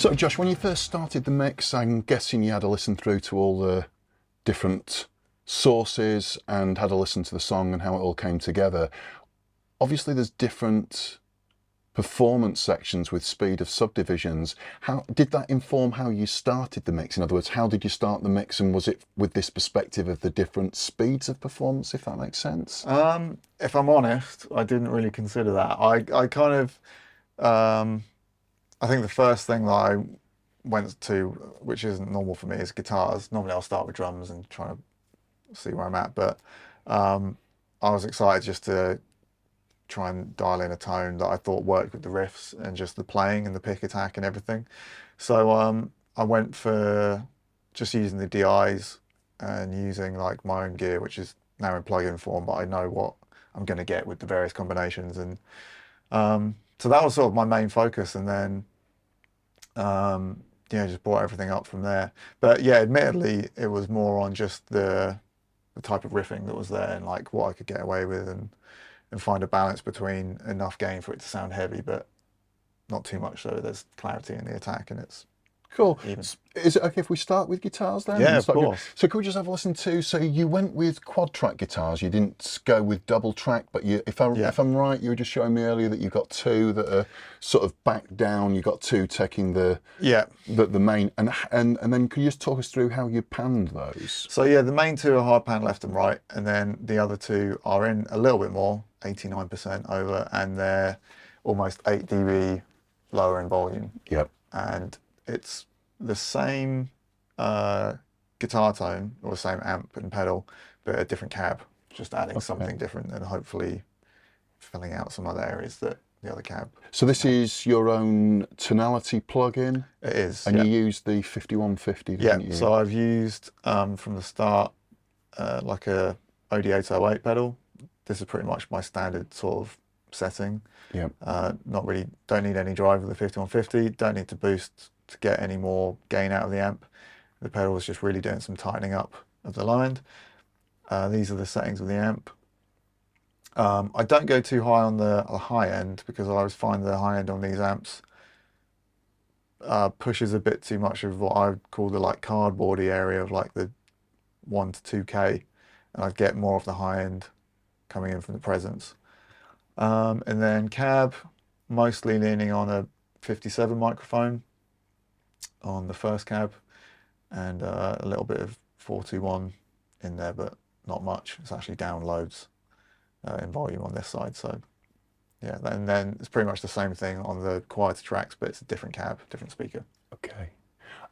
So Josh, when you first started the mix, I'm guessing you had a listen through to all the different sources and had a listen to the song and how it all came together. Obviously there's different performance sections with speed of subdivisions. How did that inform how you started the mix? In other words, how did you start the mix, and was it with this perspective of the different speeds of performance, if that makes sense? If I'm honest, I didn't really consider that. I kind of, I think the first thing that I went to, which isn't normal for me, is guitars. Normally I'll start with drums and try to see where I'm at, but I was excited just to try and dial in a tone that I thought worked with the riffs and just the playing and the pick attack and everything. So I went for just using the DIs and using like my own gear, which is now in plug-in form, but I know what I'm going to get with the various combinations. And so that was sort of my main focus, and then yeah, just brought everything up from there. But yeah, admittedly, it was more on just the type of riffing that was there and like what I could get away with, and find a balance between enough gain for it to sound heavy, but not too much so there's clarity in the attack and it's Cool. even. Is it okay if we start with guitars then? Yeah, of course. So could we just have a listen to, so you went with quad track guitars, you didn't go with double track, but you, if I'm right, you were just showing me earlier that you've got two that are sort of back down, you've got two taking the main, and then could you just talk us through how you panned those? So yeah, the main two are hard pan left and right, and then the other two are in a little bit more, 89% over, and they're almost 8 dB lower in volume. Yep. And it's the same guitar tone or the same amp and pedal, but a different cab, just adding something different and hopefully filling out some other areas that the other cab. So this is your own tonality plugin? It is. And you used the 5150, didn't you? So I've used from the start like a OD808 pedal. This is pretty much my standard sort of setting. Yeah. Not really, don't need any drive with the 5150, don't need to boost to get any more gain out of the amp. The pedal is just really doing some tightening up of the line. These are the settings of the amp. I don't go too high on the high end, because I always find the high end on these amps pushes a bit too much of what I would call the like cardboardy area of like the 1 to 2K, and I'd get more of the high end coming in from the presence. And then cab, mostly leaning on a 57 microphone on the first cab, and a little bit of 421 in there, but not much. It's actually down loads in volume on this side. So yeah, and then it's pretty much the same thing on the quieter tracks, but it's a different cab, different speaker. Okay.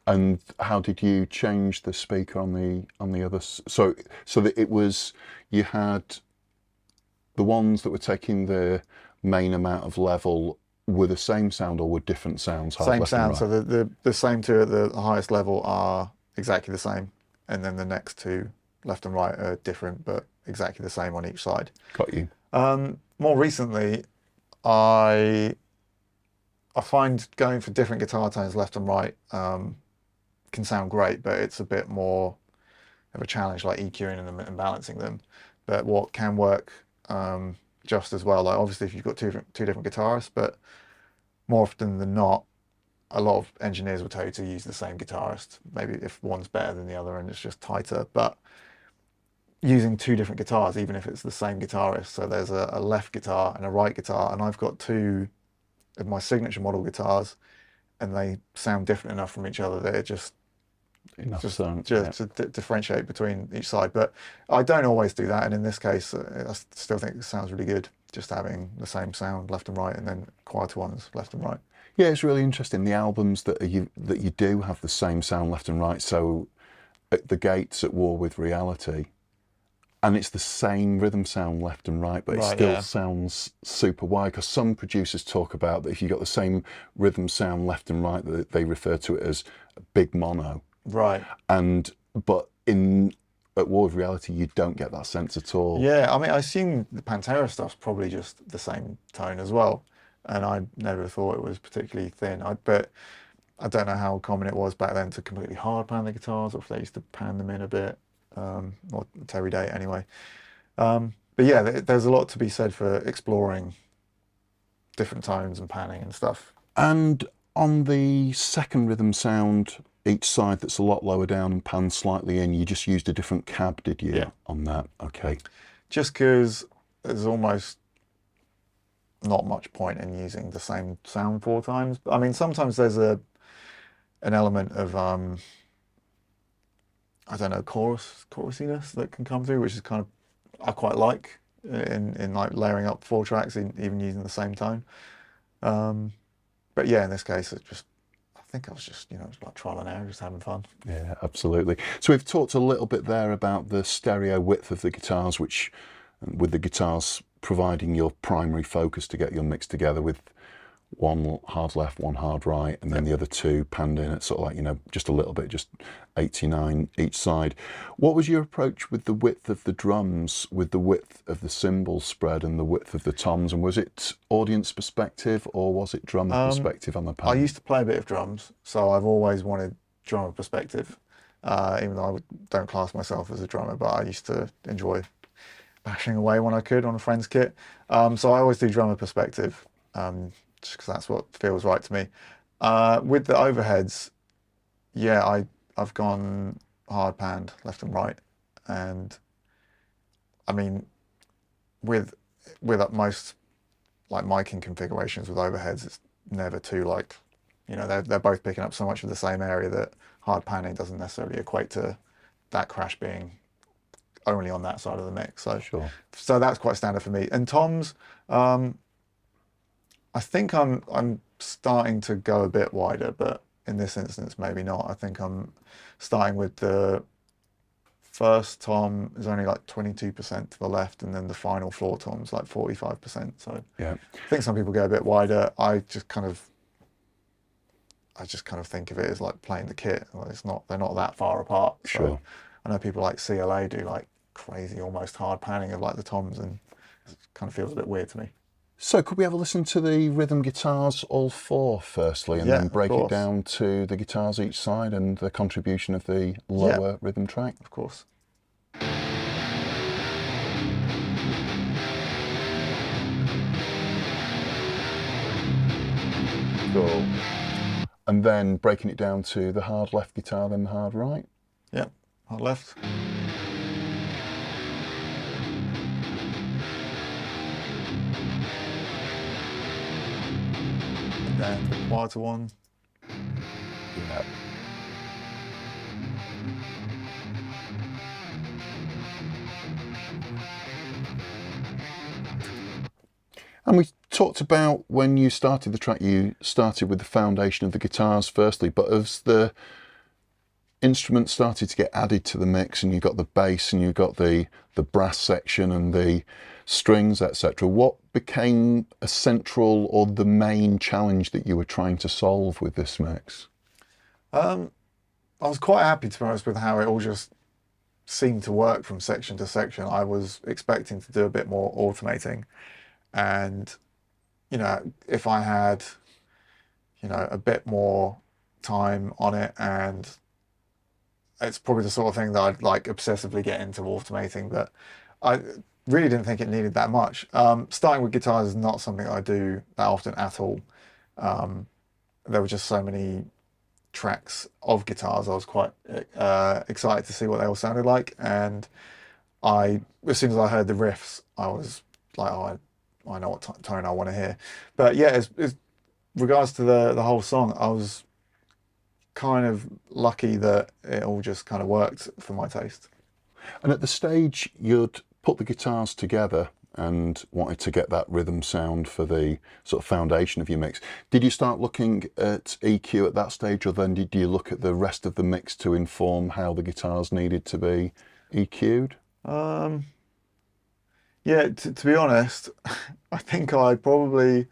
And how did you change the speaker on the other? So that it was, you had the ones that were taking the main amount of level were the same sound, or were different sounds? Same sound. So the same two at the highest level are exactly the same, and then the next two left and right are different, but exactly the same on each side. Got you. More recently, I find going for different guitar tones left and right can sound great, but it's a bit more of a challenge, like EQing them and balancing them. But what can work just as well, like obviously if you've got two different guitarists, but more often than not, a lot of engineers will tell you to use the same guitarist, maybe if one's better than the other and it's just tighter. But using two different guitars, even if it's the same guitarist, so there's a left guitar and a right guitar, and I've got two of my signature model guitars, and they sound different enough from each other that it just to differentiate between each side. But I don't always do that, and in this case I still think it sounds really good just having the same sound left and right, and then quieter ones left and right. Yeah, it's really interesting, the albums that you do have the same sound left and right. So at the Gates at War with Reality, and it's the same rhythm sound left and right, but it still sounds super wide, because some producers talk about that if you got the same rhythm sound left and right, that they refer to it as big mono. Right. But at War with Reality, you don't get that sense at all. Yeah, I mean, I assume the Pantera stuff's probably just the same tone as well, and I never thought it was particularly thin. But I don't know how common it was back then to completely hard pan the guitars, or if they used to pan them in a bit, or every day anyway. But yeah, there's a lot to be said for exploring different tones and panning and stuff. And On the second rhythm sound, each side that's a lot lower down and panned slightly in, you just used a different cab, did you? Yeah. On that, okay. Just because there's almost not much point in using the same sound 4 times. I mean, sometimes there's an element of I don't know, chorusiness that can come through, which is kind of I quite like in like layering up 4 tracks, even using the same tone. But yeah, in this case, it's just I think I was just it's like trial and error, just having fun. Yeah, absolutely. So we've talked a little bit there about the stereo width of the guitars, which with the guitars providing your primary focus to get your mix together with one hard left, one hard right, and then the other two panned in at sort of like, just a little bit, just 89 each side. What was your approach with the width of the drums, with the width of the cymbal spread and the width of the toms? And was it audience perspective or was it drummer perspective on the I pan? used to play a bit of drums, so I've always wanted drummer perspective, even though don't class myself as a drummer, but I used to enjoy bashing away when I could on a friend's kit. So I always do drummer perspective, just because that's what feels right to me. With the overheads, yeah, I've gone hard panned left and right, and I mean, with most like miking configurations with overheads, it's never too like, they're both picking up so much of the same area that hard panning doesn't necessarily equate to that crash being only on that side of the mix. So Sure. So that's quite standard for me. And toms, I think I'm starting to go a bit wider, but in this instance maybe not. I think I'm starting with the first tom is only like 22% to the left, and then the final floor tom's like 45%. So Yeah. I think some people go a bit wider. I just kind of think of it as like playing the kit. They're not that far apart. So Sure. I know people like CLA do like crazy, almost hard panning of like the toms, and it kind of feels a bit weird to me. So could we have a listen to the rhythm guitars, all four, firstly, and Yeah, then of break it course. down to the guitars each side and the contribution of the lower rhythm track? Of course. Cool. And then breaking it down to the hard left guitar, then the hard right? Yeah, hard left. And then the quieter one. Yeah. And we talked about when you started the track, you started with the foundation of the guitars firstly, but as the instruments started to get added to the mix and you got the bass and you got the brass section and the strings, etc., what became a central or the main challenge that you were trying to solve with this mix? I was quite happy, to be honest, with how it all just seemed to work from section to section. I was expecting to do a bit more automating, and if I had a bit more time on it, and it's probably the sort of thing that I'd like obsessively get into automating, but I really didn't think it needed that much. Starting with guitars is not something I do that often at all. There were just so many tracks of guitars. I was quite excited to see what they all sounded like, and as soon as I heard the riffs, I was like, oh, I know what tone I want to hear. But yeah, as regards to the whole song, I was kind of lucky that it all just kind of worked for my taste. And at the stage you'd put the guitars together and wanted to get that rhythm sound for the sort of foundation of your mix, did you start looking at EQ at that stage, or then did you look at the rest of the mix to inform how the guitars needed to be EQ'd? Yeah, to be honest, I think I probably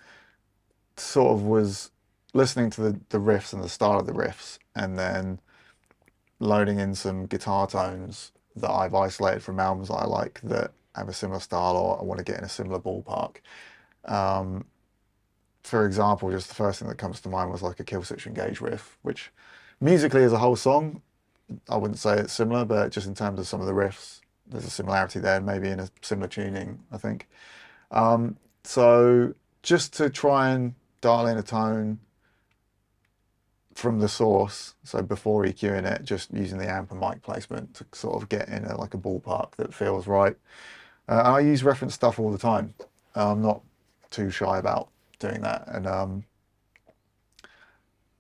sort of was listening to the riffs and the style of the riffs, and then loading in some guitar tones that I've isolated from albums that I like that have a similar style or I want to get in a similar ballpark. For example, just the first thing that comes to mind was like a Kill Switch Engage riff, which musically as a whole song, I wouldn't say it's similar, but just in terms of some of the riffs, there's a similarity there, maybe in a similar tuning, I think. So just to try and dial in a tone from the source, so before EQing it, just using the amp and mic placement to sort of get in like a ballpark that feels right. I use reference stuff all the time. I'm not too shy about doing that, and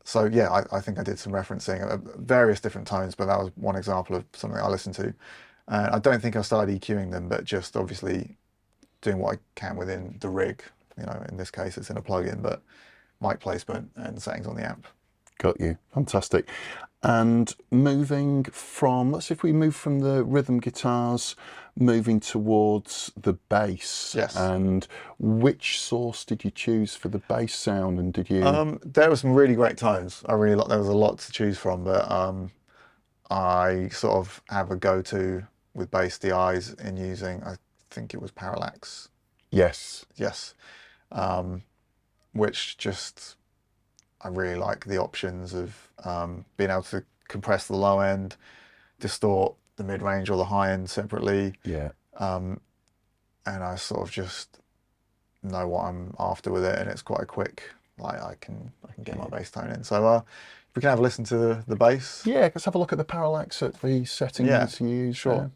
so yeah, I think I did some referencing of various different tones, but that was one example of something I listened to. I don't think I started EQing them, but just obviously doing what I can within the rig. You know, in this case, it's in a plugin, but mic placement and settings on the amp. Got you. Fantastic. And moving from, let's see if we move from the rhythm guitars, moving towards the bass. Yes. And which source did you choose for the bass sound? And did you? There were some really great tones. I really like. There was a lot to choose from, but I sort of have a go-to with bass DIs in using. I think it was Parallax. Yes. Yes. Which just, I really like the options of being able to compress the low end, distort the mid-range or the high end separately. Yeah. And I sort of just know what I'm after with it, and it's quite a quick, like I can get my bass tone in. So if we can have a listen to the bass. Yeah, let's have a look at the Parallax at the settings you use. Sure.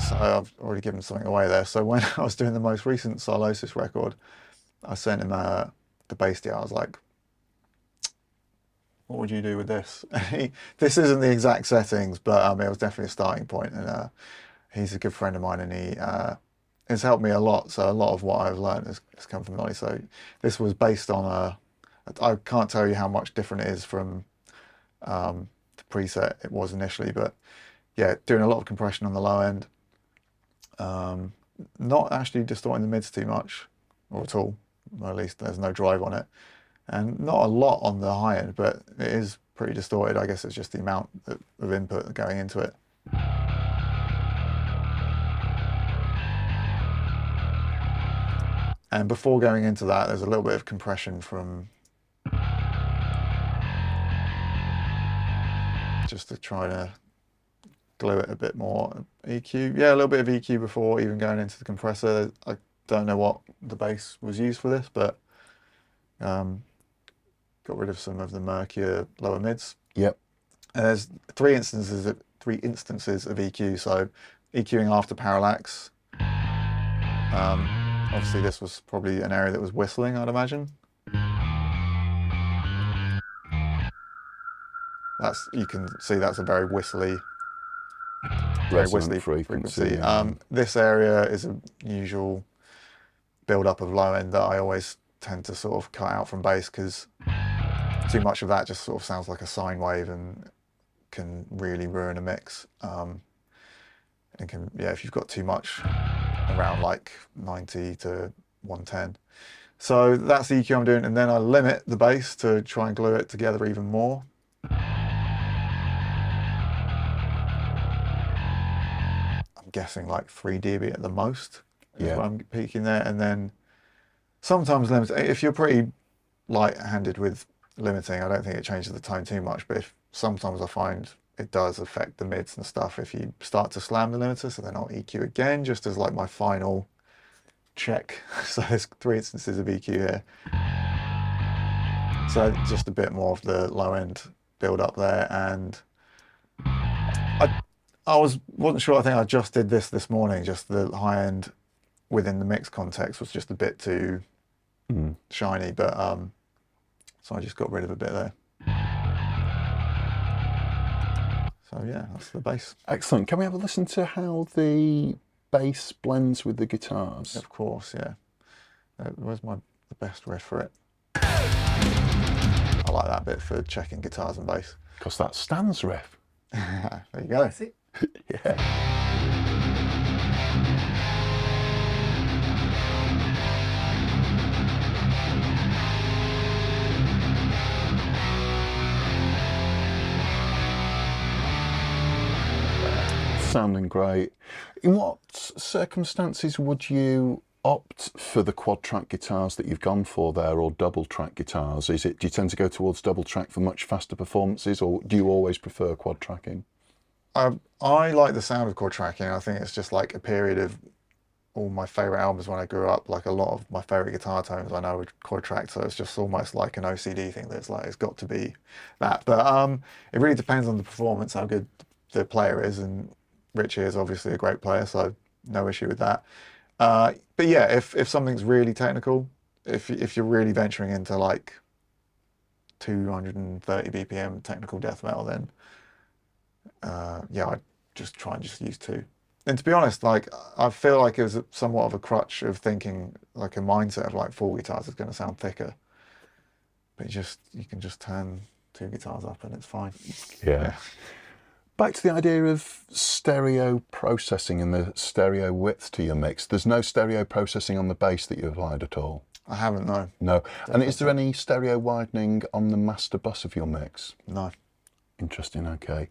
So I've already given something away there. So when I was doing the most recent Silosis record, I sent him the bass DI. I was like, what would you do with this? This isn't the exact settings, but it was definitely a starting point. And he's a good friend of mine, and he has helped me a lot. So a lot of what I've learned has come from Nolly. So this was based on I can't tell you how much different it is from the preset it was initially, but yeah, doing a lot of compression on the low end. Not actually distorting the mids too much, or at all, or at least there's no drive on it, and not a lot on the high end, but it is pretty distorted. I guess it's just the amount of input going into it. And before going into that, there's a little bit of compression from just to try to glue it a bit more. EQ, yeah, a little bit of EQ before even going into the compressor. I don't know what the bass was used for this, but got rid of some of the murkier lower mids. Yep. And there's three instances of EQ. So EQing after Parallax. Obviously, this was probably an area that was whistling, I'd imagine. You can see that's a very whistly. Very whistly frequency. This area is a usual build-up of low end that I always tend to sort of cut out from bass, because too much of that just sort of sounds like a sine wave and can really ruin a mix. And can, yeah, if you've got too much around like 90 to 110. So that's the EQ I'm doing, and then I limit the bass to try and glue it together even more. Guessing like 3 dB at the most is what I'm peaking there, and then sometimes limiting. If you're pretty light-handed with limiting, I don't think it changes the tone too much, but sometimes I find it does affect the mids and stuff if you start to slam the limiter, so then I'll EQ again just as like my final check. So there's 3 instances of EQ here, so just a bit more of the low end build up there. And I wasn't sure. I think I just did this morning. Just the high end within the mix context was just a bit too shiny, but so I just got rid of a bit there. So yeah, that's the bass. Excellent. Can we have a listen to how the bass blends with the guitars? Of course, yeah. Where's the best riff for it? I like that bit for checking guitars and bass. Because that stands riff. There you go. Yeah. Sounding great. In what circumstances would you opt for the quad track guitars that you've gone for there, or double track guitars? Do you tend to go towards double track for much faster performances, or do you always prefer quad tracking? I like the sound of chord tracking. I think it's just like a period of all my favorite albums when I grew up. Like a lot of my favorite guitar tones I know were chord tracked, so it's just almost like an OCD thing. That's like it's got to be that. But it really depends on the performance, how good the player is, and Richie is obviously a great player, so no issue with that. But yeah, if something's really technical, if you're really venturing into like 230 BPM technical death metal, then yeah, I just try and just use two. And to be honest, like I feel like it was somewhat of a crutch of thinking like a mindset of like four guitars is going to sound thicker, but you can just turn two guitars up and it's fine. Yeah. Back to the idea of stereo processing and the stereo width to your mix. There's no stereo processing on the bass that you applied at all? I haven't, no. No. And is there any stereo widening on the master bus of your mix? No. Interesting, okay.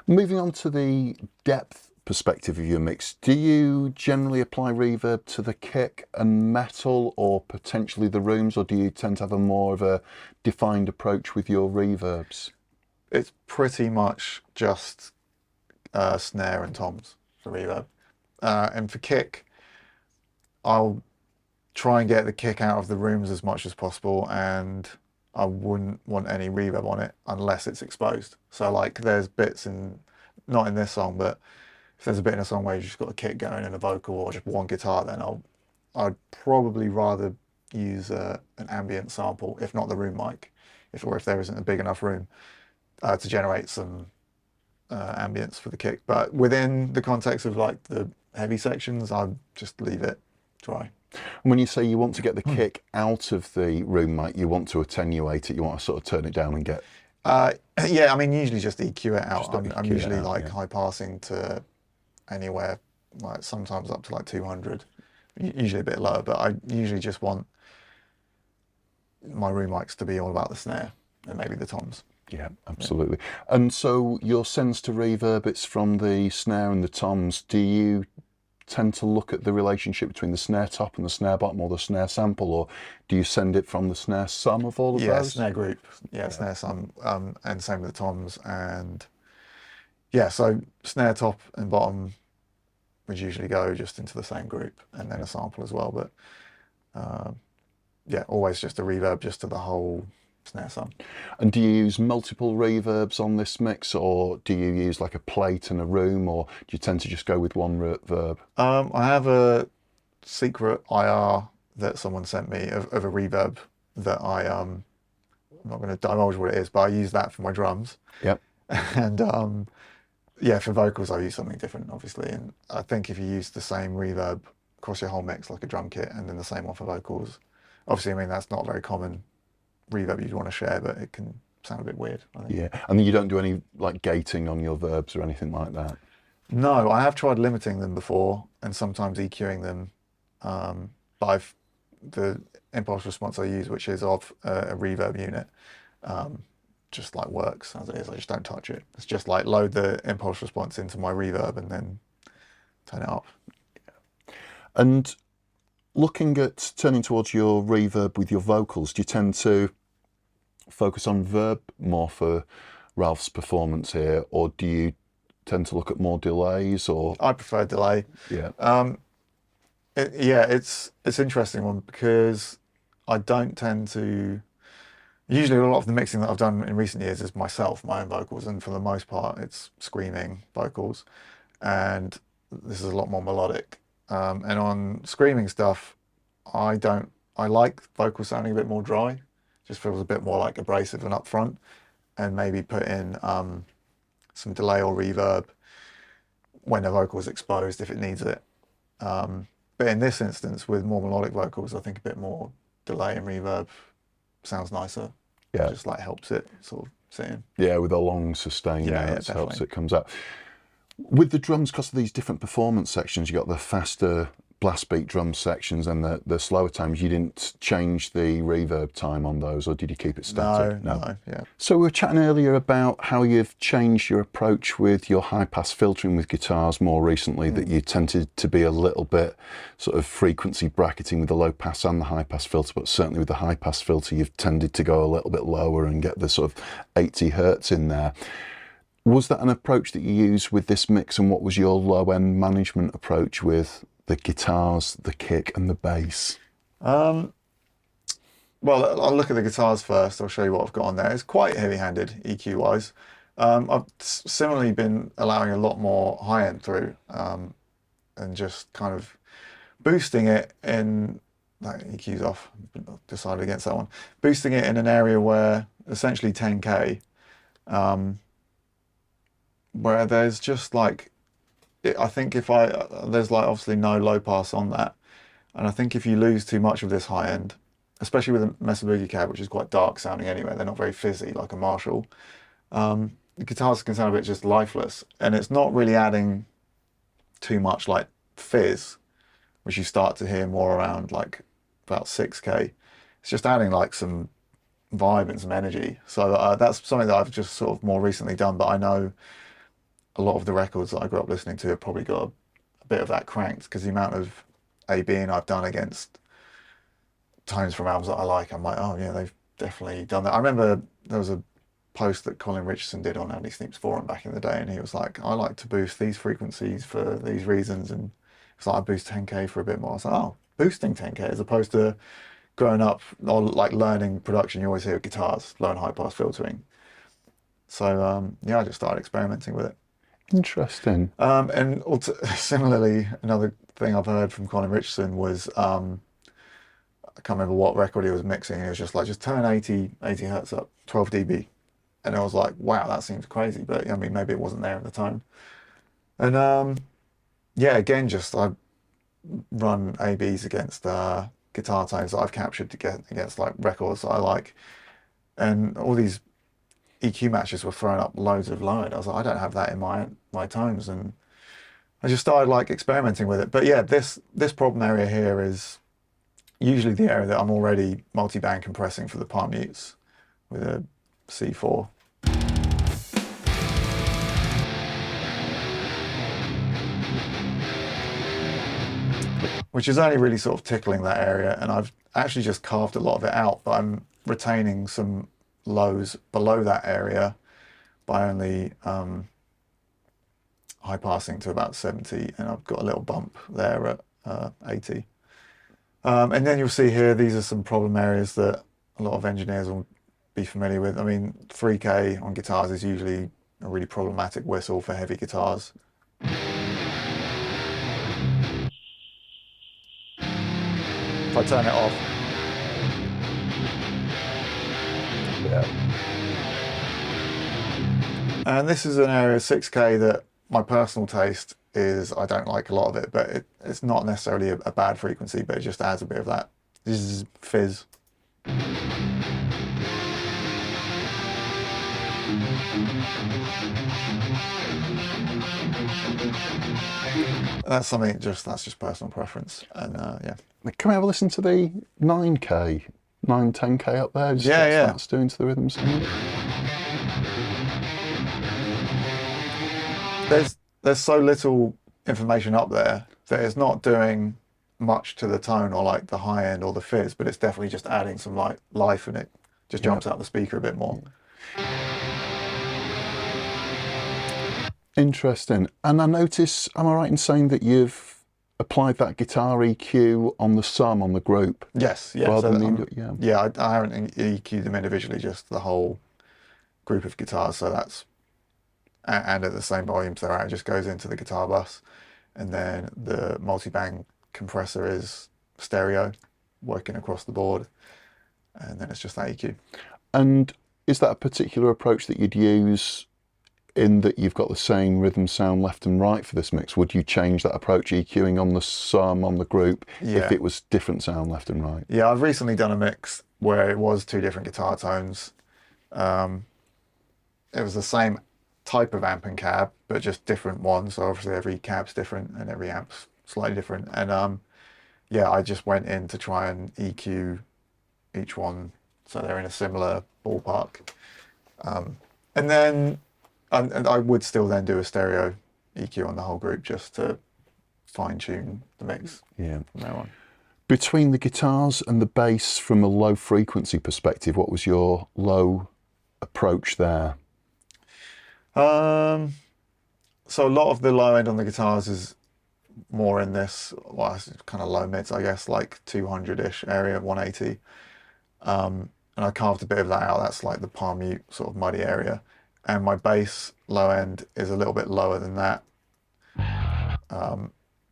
Moving on to the depth perspective of your mix, do you generally apply reverb to the kick and metal or potentially the rooms, or do you tend to have a more of a defined approach with your reverbs? It's pretty much just snare and toms for reverb. And for kick, I'll try and get the kick out of the rooms as much as possible, and I wouldn't want any reverb on it unless it's exposed. So like there's bits not in this song, but if there's a bit in a song where you've just got a kick going and a vocal or just one guitar, then I'd probably rather use an ambient sample, if not the room mic, if there isn't a big enough room, to generate some ambience for the kick. But within the context of like the heavy sections, I'd just leave it dry. When you say you want to get the kick out of the room mic, you want to attenuate it, you want to sort of turn it down and get... Yeah, I mean, usually just EQ it out. I'm usually out, high passing to anywhere, like sometimes up to like 200, usually a bit lower, but I usually just want my room mics to be all about the snare and maybe the toms. Yeah, absolutely. Yeah. And so your sense to reverb, it's from the snare and the toms. Do you tend to look at the relationship between the snare top and the snare bottom, or the snare sample, or do you send it from the snare sum of all of those? Yeah, snare group. Yeah, snare sum, and same with the toms. And yeah, so snare top and bottom would usually go just into the same group, and then a sample as well. But yeah, always just a reverb just to the whole snare sum. And do you use multiple reverbs on this mix, or do you use like a plate and a room, or do you tend to just go with one reverb? I have a secret IR that someone sent me of a reverb that I'm not going to divulge what it is, but I use that for my drums. Yep. And yeah, for vocals I use something different, obviously. And I think if you use the same reverb across your whole mix, like a drum kit, and then the same one for vocals, obviously, I mean, that's not a very common reverb you'd want to share, but it can sound a bit weird, I think. Yeah, and then you don't do any like gating on your verbs or anything like that? No, I have tried limiting them before and sometimes EQing them, but the impulse response I use, which is of a reverb unit, just like works as it is. I just don't touch it. It's just like load the impulse response into my reverb and then turn it up. And looking at turning towards your reverb with your vocals, do you tend to focus on verb more for Ralph's performance here, or do you tend to look at more delays? Or I prefer delay. Yeah. Yeah, it's interesting one, because I don't tend to. Usually, a lot of the mixing that I've done in recent years is myself, my own vocals, and for the most part, it's screaming vocals, and this is a lot more melodic. And on screaming stuff, I like vocals sounding a bit more dry. Just feels a bit more like abrasive and upfront, and maybe put in some delay or reverb when the vocal is exposed if it needs it. But in this instance, with more melodic vocals, I think a bit more delay and reverb sounds nicer. Yeah, just like helps it sort of sit in. Yeah, with a long sustain, it helps it comes out. With the drums, because of these different performance sections, you got the faster blast beat drum sections and the slower times. You didn't change the reverb time on those, or did you keep it static? No, yeah. So we were chatting earlier about how you've changed your approach with your high pass filtering with guitars more recently, that you tended to be a little bit sort of frequency bracketing with the low pass and the high pass filter, but certainly with the high pass filter you've tended to go a little bit lower and get the sort of 80 hertz in there. Was that an approach that you used with this mix, and what was your low-end management approach with the guitars, the kick and the bass? Well, I'll look at the guitars first. I'll show you what I've got on there. It's quite heavy-handed EQ-wise. I've similarly been allowing a lot more high-end through, and just kind of boosting it in, that EQ's off, I've decided against that one. Boosting it in an area where essentially 10K, where there's just like, I think if there's like obviously no low pass on that. And I think if you lose too much of this high end, especially with a Mesa Boogie cab, which is quite dark sounding anyway, they're not very fizzy like a Marshall. The guitars can sound a bit just lifeless, and it's not really adding too much like fizz, which you start to hear more around like about 6K. It's just adding like some vibe and some energy. So that's something that I've just sort of more recently done, but I know a lot of the records that I grew up listening to have probably got a bit of that cranked, because the amount of A/B-ing I've done against tones from albums that I like, I'm like, oh yeah, they've definitely done that. I remember there was a post that Colin Richardson did on Andy Sneap's forum back in the day, and he was like, I like to boost these frequencies for these reasons, and it's like I boost 10K for a bit more. I was like, oh, boosting 10K, as opposed to growing up or like learning production, you always hear guitars, low and high pass filtering. So yeah, I just started experimenting with it. Interesting. And also, similarly, another thing I've heard from Colin Richardson was, I can't remember what record he was mixing. He was just like, just turn 80 hertz up, 12 dB. And I was like, wow, that seems crazy. But I mean, maybe it wasn't there at the time. And yeah, again, just I run ABs against guitar tones that I've captured to get against like records that I like. And all these EQ matches were throwing up loads of low end. I was like, I don't have that in my tones. And I just started like experimenting with it. But yeah, this problem area here is usually the area that I'm already multiband compressing for the palm mutes with a C4. Which is only really sort of tickling that area, and I've actually just carved a lot of it out, but I'm retaining some lows below that area by only high passing to about 70, and I've got a little bump there at 80. And then you'll see here, these are some problem areas that a lot of engineers will be familiar with. I mean, 3K on guitars is usually a really problematic whistle for heavy guitars. If I turn it off. Yeah. And this is an area, 6K, that my personal taste is, I don't like a lot of it, but it's not necessarily a bad frequency, but it just adds a bit of that fizz. That's something, that's just personal preference. And yeah. Can we have a listen to the 9K, 10K up there? Just yeah, yeah. That's doing to the rhythm sound. There's so little information up there that it's not doing much to the tone or like the high end or the fizz, but it's definitely just adding some like life, and it just jumps out the speaker a bit more. Interesting. And I notice, am I right in saying that you've applied that guitar EQ on the sum, on the group? Yes, yeah. Rather So than I haven't EQ'd them individually, just the whole group of guitars. So that's, and at the same volumes they're at, it just goes into the guitar bus. And then the multiband compressor is stereo, working across the board. And then it's just that EQ. And is that a particular approach that you'd use in that you've got the same rhythm sound left and right for this mix? Would you change that approach, EQing on the sum, on the group, if it was different sound left and right? Yeah, I've recently done a mix where it was two different guitar tones. It was the same type of amp and cab, but just different ones. So obviously every cab's different and every amp's slightly different. And yeah, I just went in to try and EQ each one so they're in a similar ballpark. And then and I would still then do a stereo EQ on the whole group just to fine-tune the mix from now on. Between the guitars and the bass, from a low frequency perspective, what was your low approach there? So a lot of the low end on the guitars is more in this, well, it's kind of low mids, I guess, like 200-ish area, 180. And I carved a bit of that out. That's like the palm mute sort of muddy area. And my bass low end is a little bit lower than that,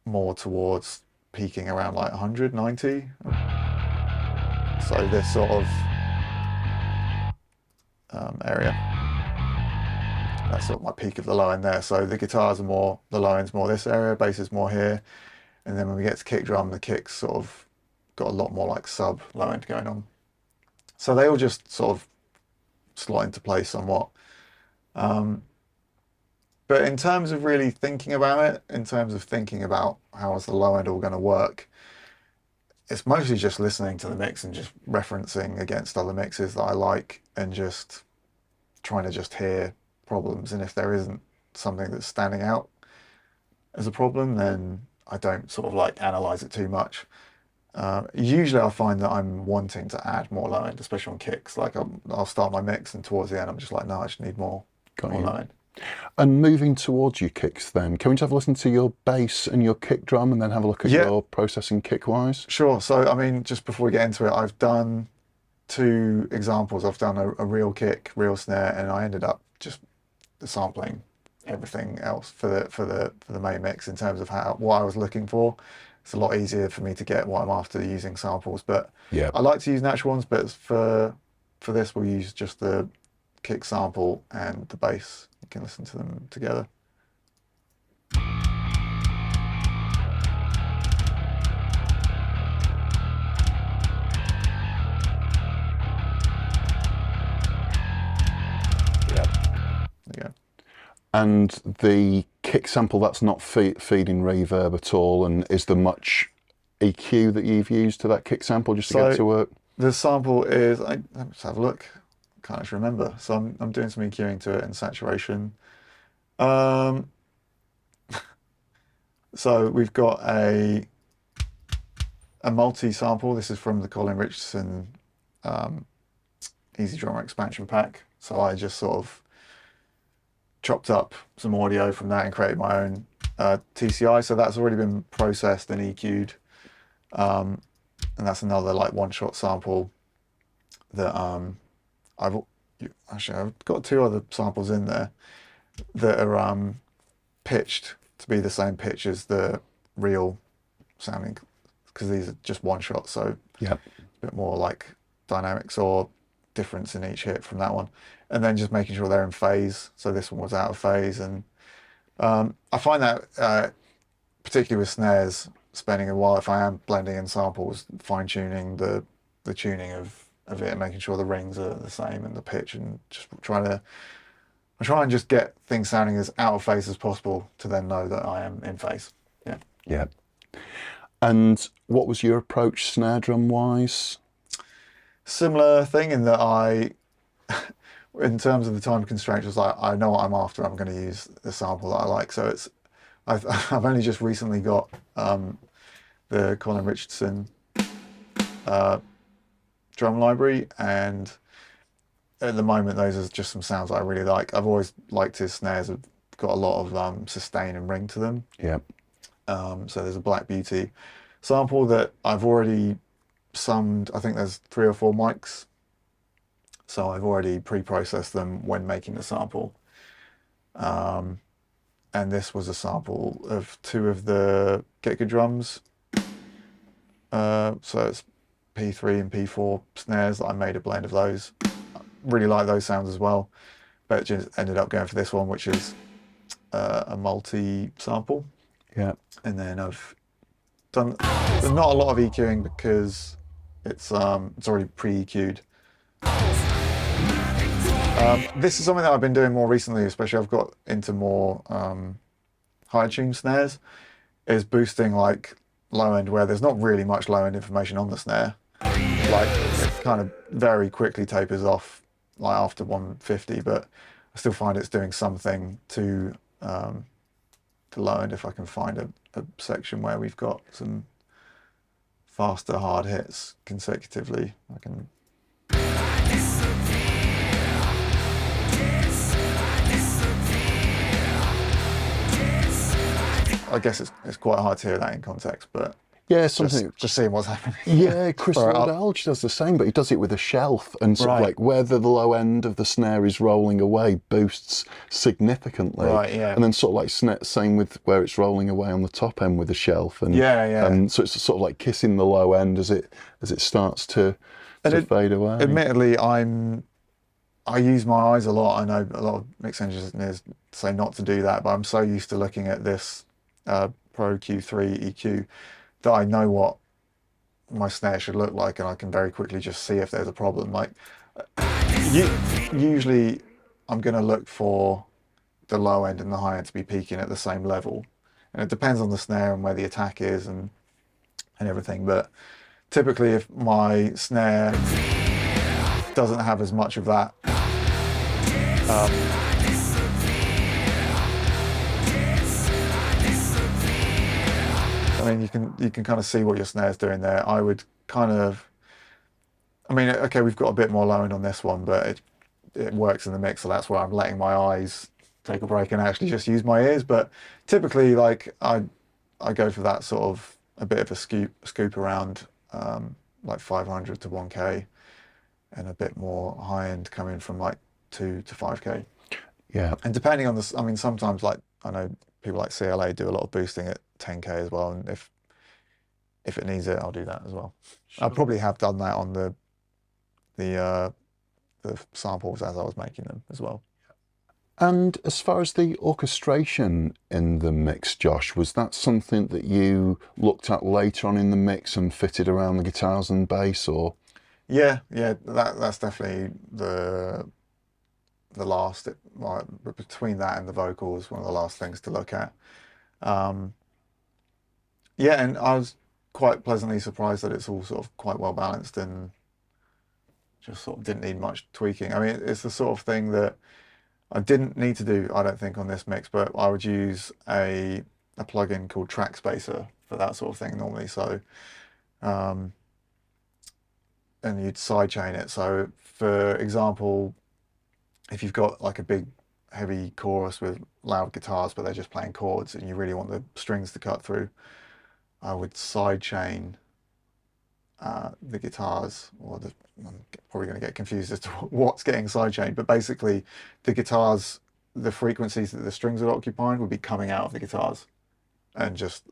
more towards peaking around like 190. So this sort of area. That's sort of my peak of the low end there. So the guitars are more, the low end's more this area, bass is more here. And then when we get to kick drum, the kicks sort of got a lot more like sub low end going on. So they all just sort of slot into place somewhat. But in terms of really thinking about it, in terms of thinking about how is the low end all going to work, it's mostly just listening to the mix and just referencing against other mixes that I like and just trying to just hear problems. And if there isn't something that's standing out as a problem, then I don't sort of like analyze it too much. Usually I find that I'm wanting to add more low end, especially on kicks. Like I'll start my mix and towards the end I'm just like, no, I just need more low end. And moving towards your kicks then, can we just have a listen to your bass and your kick drum and then have a look at your processing kick-wise? Sure. So, I mean, just before we get into it, I've done 2 examples. I've done a real kick, real snare, and I ended up just sampling everything else for the main mix in terms of what I was looking for. It's a lot easier for me to get what I'm after using samples, but I like to use natural ones, but for this we'll use just the kick sample and the bass. You can listen to them together. Yeah. And the kick sample, that's not feeding reverb at all, and is there much EQ that you've used to that kick sample just to get it to work? The sample is, let's have a look. Can't actually remember. So I'm doing some EQing to it and saturation. So we've got a multi sample. This is from the Colin Richardson Easy Drummer expansion pack. So I just sort of chopped up some audio from that and created my own TCI. So that's already been processed and EQ'd. And that's another like one-shot sample that I've got 2 other samples in there that are pitched to be the same pitch as the real sounding, because these are just one shot, so a bit more like dynamics or difference in each hit from that one, and then just making sure they're in phase. So this one was out of phase, and I find that particularly with snares, spending a while, if I am blending in samples, fine-tuning the tuning of it and making sure the rings are the same and the pitch, and just I try and just get things sounding as out of phase as possible to then know that I am in phase. Yeah. And what was your approach snare drum wise? Similar thing in that in terms of the time constraints, was like, I know what I'm after, I'm going to use the sample that I like. So I've only just recently got the Colin Richardson drum library, and at the moment those are just some sounds I really like. I've always liked his snares, have got a lot of sustain and ring to them. So there's a Black Beauty sample that I've already summed. I think there's 3 or 4 mics, so I've already pre-processed them when making the sample. And this was a sample of 2 of the Get Good drums. So it's P3 and P4 snares. I made a blend of those. I really like those sounds as well, but just ended up going for this one, which is a multi sample. And then I've done not a lot of EQing because it's already pre-EQ'd. This is something that I've been doing more recently, especially I've got into more high tuned snares, is boosting like low end where there's not really much low end information on the snare. Like it kind of very quickly tapers off like after 150, but I still find it's doing something to low end if I can find a section where we've got some faster hard hits consecutively. I can. I guess it's quite hard to hear that in context, but Yeah, something. just seeing what's happening. Yeah, Chris Throw it up. Lord-Alge does the same, but he does it with a shelf, and sort of Right. like where the low end of the snare is rolling away boosts significantly, Right, yeah. and then sort of like same with where it's rolling away on the top end with a shelf, and Yeah. so it's sort of like kissing the low end as it starts to fade away. Admittedly, I use my eyes a lot. I know a lot of mix engineers say not to do that, but I'm so used to looking at this Pro Q3 EQ that I know what my snare should look like, and I can very quickly just see if there's a problem. Like, usually I'm going to look for the low end and the high end to be peaking at the same level, and it depends on the snare and where the attack is and everything. But typically, if my snare doesn't have as much of that, I mean, you can kind of see what your snare's doing there. I would kind of, I mean, okay, we've got a bit more low end on this one, but it works in the mix, so that's where I'm letting my eyes take a break and actually just use my ears. But typically, like I go for that sort of a bit of a scoop around like 500 to 1K, and a bit more high end coming from like 2 to 5K. Yeah. And depending on this, I mean, sometimes like I know people like CLA do a lot of boosting at 10K as well, and if it needs it, I'll do that as well. Sure. I probably have done that on the samples as I was making them as well. And as far as the orchestration in the mix, Josh, was that something that you looked at later on in the mix and fitted around the guitars and bass, or? Yeah, that's definitely the last. Between that and the vocals, one of the last things to look at. Yeah, and I was quite pleasantly surprised that it's all sort of quite well balanced and just sort of didn't need much tweaking. I mean, it's the sort of thing that I didn't need to do, I don't think, on this mix, but I would use a plugin called Track Spacer for that sort of thing normally. So, and you'd sidechain it. So, for example, if you've got like a big heavy chorus with loud guitars, but they're just playing chords, and you really want the strings to cut through, I would sidechain the guitars, or I'm probably going to get confused as to what's getting sidechained, but basically the guitars, the frequencies that the strings are occupying would be coming out of the guitars, and just,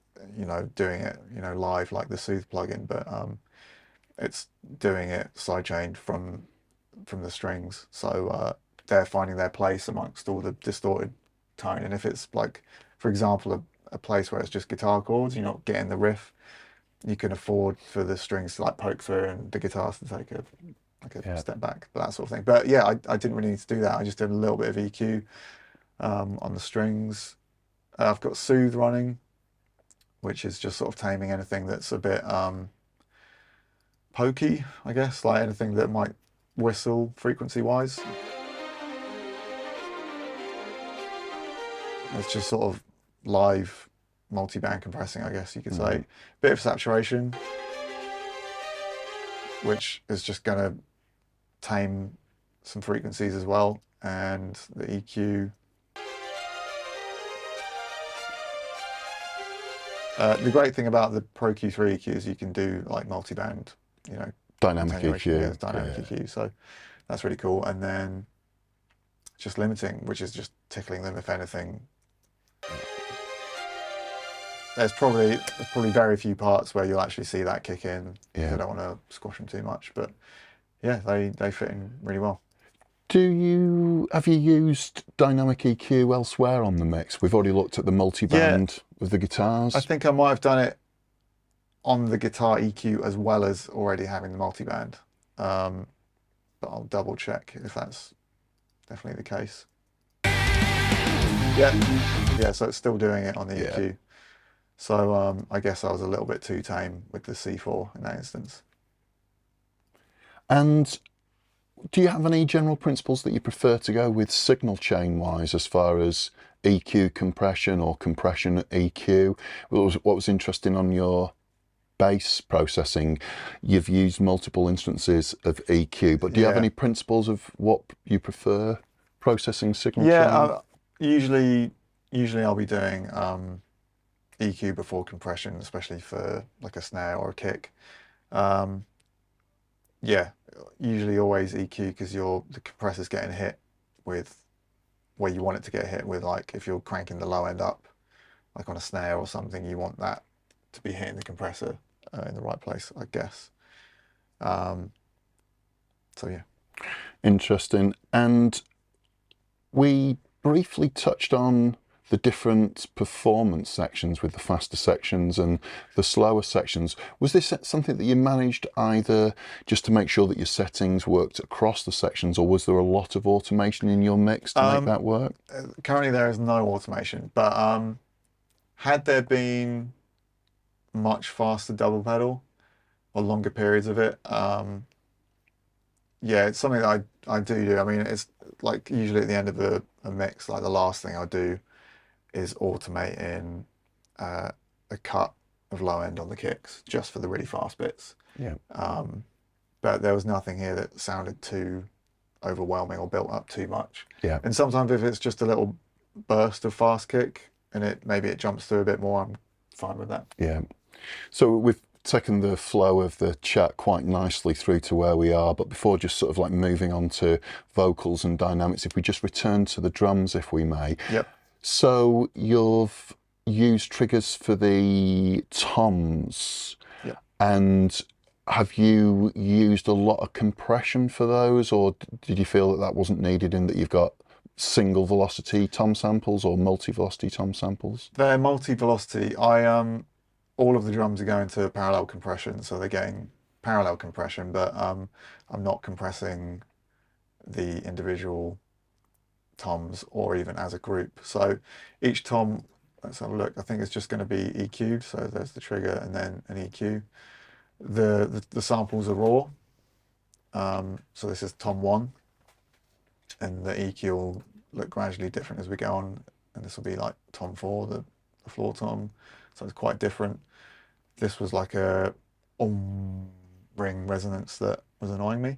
doing it, live like the Soothe plugin, but it's doing it sidechained from the strings, so they're finding their place amongst all the distorted tone. And if it's like, for example, a place where it's just guitar chords, you're not getting the riff, you can afford for the strings to like poke through and the guitars to take a step back, that sort of thing. But yeah, I didn't really need to do that. I just did a little bit of EQ on the strings. I've got Soothe running, which is just sort of taming anything that's a bit pokey, I guess, like anything that might whistle frequency wise. It's just sort of live multiband compressing, I guess you could say. Bit of saturation, which is just going to tame some frequencies as well, and the EQ. The great thing about the Pro Q3 EQ is you can do like multiband, Dynamic EQ. Yeah, dynamic EQ, so that's really cool. And then just limiting, which is just tickling them, if anything. There's probably very few parts where you'll actually see that kick in. Yeah. I don't want to squash them too much, but yeah, they fit in really well. Have you used dynamic EQ elsewhere on the mix? We've already looked at the multiband with the guitars. I think I might have done it on the guitar EQ as well as already having the multiband, but I'll double check if that's definitely the case. Yeah, so it's still doing it on the EQ. So I guess I was a little bit too tame with the C4 in that instance. And do you have any general principles that you prefer to go with signal chain wise, as far as EQ compression or compression EQ? What was interesting on your bass processing, you've used multiple instances of EQ, but do you have any principles of what you prefer processing signal chain? Usually I'll be doing EQ before compression, especially for like a snare or a kick. Yeah, usually always EQ because the compressor's getting hit with where you want it to get hit with. Like if you're cranking the low end up, like on a snare or something, you want that to be hitting the compressor in the right place, I guess. So yeah. Interesting. And we briefly touched on the different performance sections with the faster sections and the slower sections. Was this something that you managed either just to make sure that your settings worked across the sections, or was there a lot of automation in your mix to make that work? Currently there is no automation, but had there been much faster double pedal or longer periods of it, yeah, it's something that I do. I mean, it's like usually at the end of a mix, like the last thing I do is automate in a cut of low end on the kicks just for the really fast bits. Yeah. But there was nothing here that sounded too overwhelming or built up too much. Yeah. And sometimes if it's just a little burst of fast kick and maybe it jumps through a bit more, I'm fine with that. Yeah. So we've taken the flow of the chat quite nicely through to where we are, but before just sort of like moving on to vocals and dynamics, if we just return to the drums, if we may. Yep. So you've used triggers for the toms. Yep. And have you used a lot of compression for those, or did you feel that that wasn't needed in that you've got single velocity tom samples or multi-velocity tom samples? They're multi-velocity. All of the drums are going to parallel compression, so they're getting parallel compression, but I'm not compressing the individual toms or even as a group. So each tom, let's have a look, I think it's just going to be EQ'd, so there's the trigger and then an EQ. The samples are raw, so this is tom 1, and the EQ will look gradually different as we go on, and this will be like tom 4, the floor tom, so it's quite different. This was like a ring resonance that was annoying me.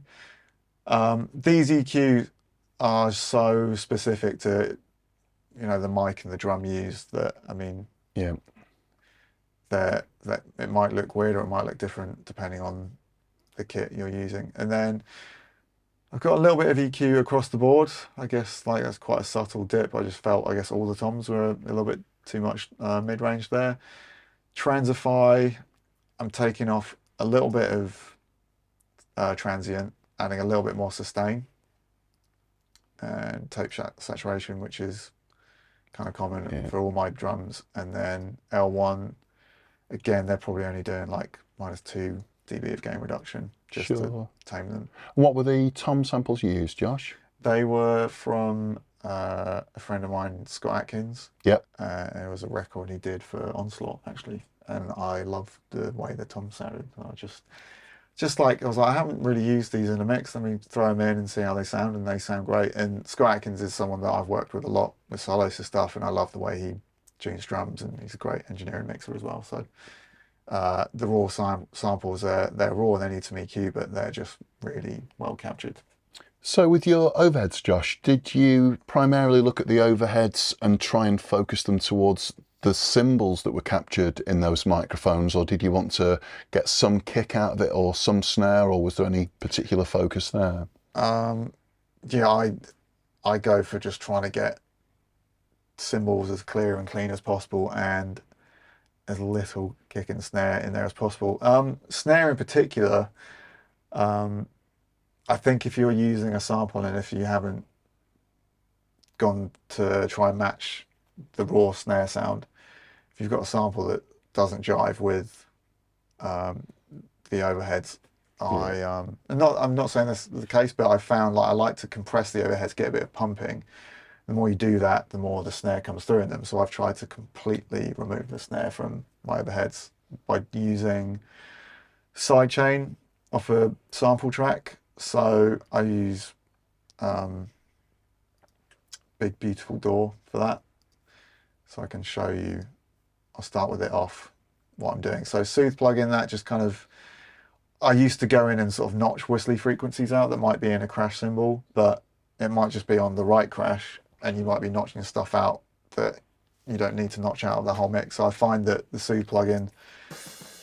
These EQs are so specific to, the mic and the drum used that, I mean, yeah, that it might look weird or it might look different depending on the kit you're using. And then I've got a little bit of EQ across the board. I guess like that's quite a subtle dip. I just felt, I guess all the toms were a little bit too much mid-range there. Transify, I'm taking off a little bit of transient, adding a little bit more sustain, and tape saturation, which is kind of common for all my drums. And then L1, again, they're probably only doing like -2 dB of gain reduction just to tame them. What were the tom samples you used, Josh? They were from a friend of mine, Scott Atkins. Yep. It was a record he did for Onslaught, actually, and I loved the way the tom sounded. I was like, I haven't really used these in a mix. Let me throw them in and see how they sound, and they sound great. And Scott Atkins is someone that I've worked with a lot with Solos and stuff, and I love the way he tunes drums, and he's a great engineering mixer as well. So the raw samples, they're raw, they need some EQ, but they're just really well captured. So with your overheads, Josh, did you primarily look at the overheads and try and focus them towards the cymbals that were captured in those microphones, or did you want to get some kick out of it or some snare, or was there any particular focus there? Yeah, I go for just trying to get cymbals as clear and clean as possible and as little kick and snare in there as possible. Snare in particular, I think if you're using a sample and if you haven't gone to try and match the raw snare sound, if you've got a sample that doesn't jive with the overheads, I'm not saying this is the case, but I found like I like to compress the overheads, get a bit of pumping. The more you do that, the more the snare comes through in them. So I've tried to completely remove the snare from my overheads by using sidechain off a sample track. So I use Big Beautiful Door for that. So I can show you, I'll start with it off, what I'm doing. So Soothe plugin, that just kind of, I used to go in and sort of notch whistly frequencies out that might be in a crash cymbal, but it might just be on the right crash, and you might be notching stuff out that you don't need to notch out the whole mix. So I find that the Soothe plugin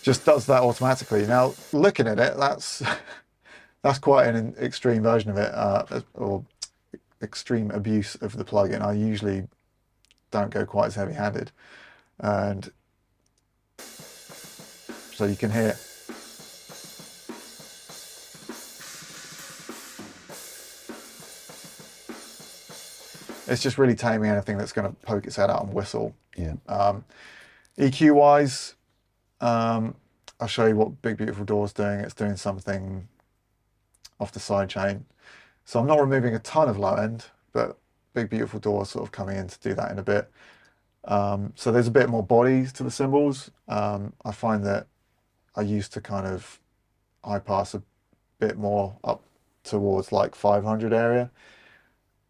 just does that automatically. Now, looking at it, that's quite an extreme version of it, or extreme abuse of the plugin. I usually don't go quite as heavy-handed, and so you can hear it's just really taming anything that's going to poke its head out and whistle. Yeah. EQ wise, I'll show you what Big Beautiful Door's doing. It's doing something off the sidechain. So I'm not removing a ton of low end, but Big Beautiful Door's sort of coming in to do that in a bit. So there's a bit more body to the cymbals. I find that I used to kind of high pass a bit more up towards like 500 area,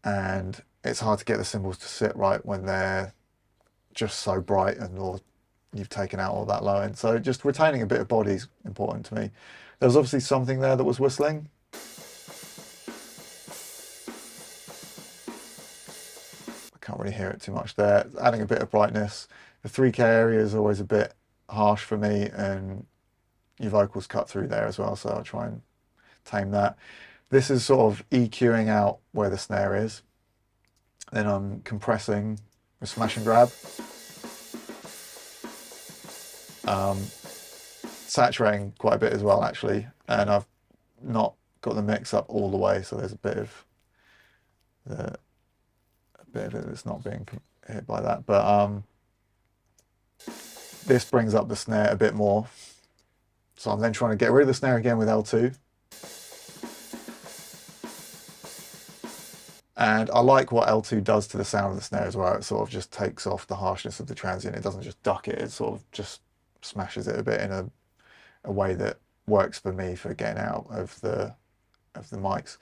and it's hard to get the cymbals to sit right when they're just so bright and or you've taken out all that low end. So just retaining a bit of body is important to me. There was obviously something there that was whistling. I can't really hear it too much there. Adding a bit of brightness. The 3K area is always a bit harsh for me, and your vocals cut through there as well, so I'll try and tame that. This is sort of EQing out where the snare is. Then I'm compressing with smash and grab. Saturating quite a bit as well, actually, and I've not got the mix up all the way, so there's a bit of it that's not being hit by that. But this brings up the snare a bit more, so I'm then trying to get rid of the snare again with L2. And I like what L2 does to the sound of the snare as well. It sort of just takes off the harshness of the transient. It doesn't just duck it, it sort of just smashes it a bit in a way that works for me for getting out of the mics.